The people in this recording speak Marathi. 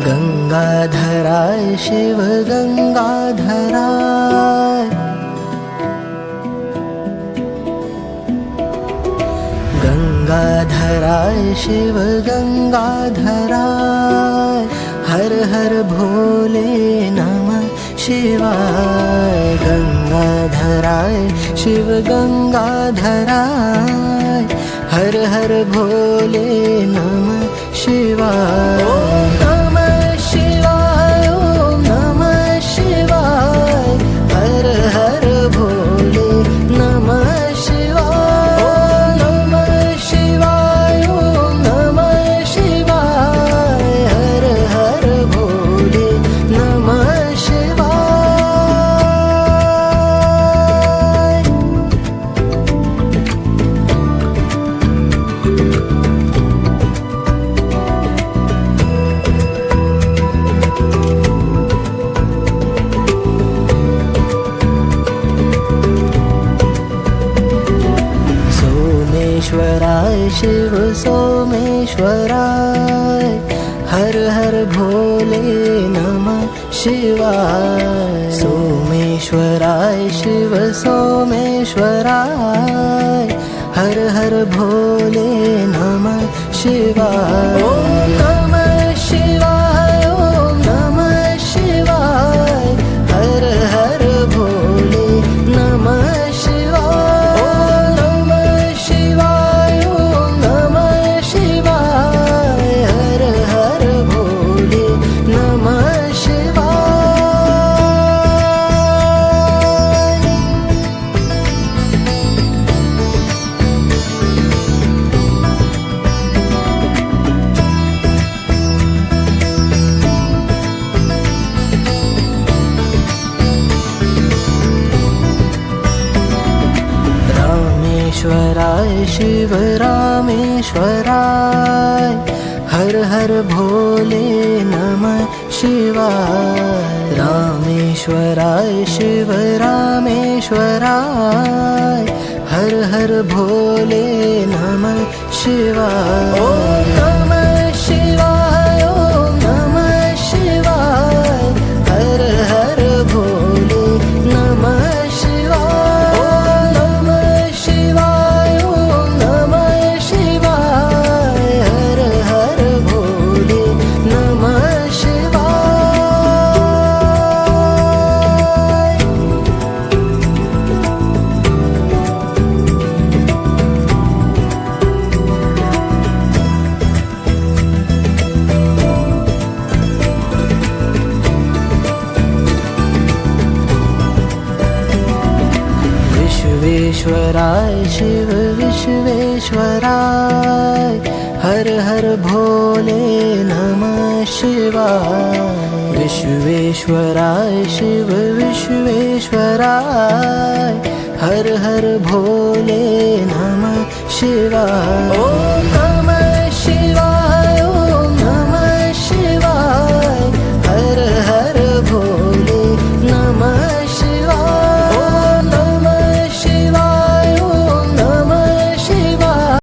गंगाधराय शिव गंगाधराय, गंगाधराय शिव गंगाधराय, हर हर भोले नमः शिवाय। गंगाधराय शिव गंगाधराय, हर हर भोले नमः शिवाय। ओम नमः शिवाय, ओम नमः शिवाय, हर हर भोले नमः शिवाय। ओम नमः शिवाय, ओम नमः शिवाय, हर हर भोले नमः शिवाय। सोमेश्वराय शिव सोमेश्वराय, हर हर भोले नमः शिवाय। सोमेश्वराय शिव सोमेश्वराय, हर हर भोले नमः शिवाय। ओम नमः शिवाय, ओम नमः शिवाय, हर हर भोले नमः शिवाय। ओम नमः शिवाय, ओम नमः शिवाय, हर हर भोले नमः शिवाय। रामेश्वराय शिव रामेश्वराय, हर हर भोले नमः शिवाय। रामेश्वराय शिव रामेश्वराय, हर हर भोले नमः शिवाय। ओम नमः शिवाय, ओम नमः शिवाय, हर हर भोले नमः शिवाय। ओम नमः शिवाय, ओम नमः शिवाय, हर हर भोले नमः शिवाय। विश्वेश्वराय शिव विश्वेश्वराय, हर हर भोले नमः शिवाय। विश्वेश्वराय शिव विश्वेश्वराय, हर हर भोले नमः शिवाय।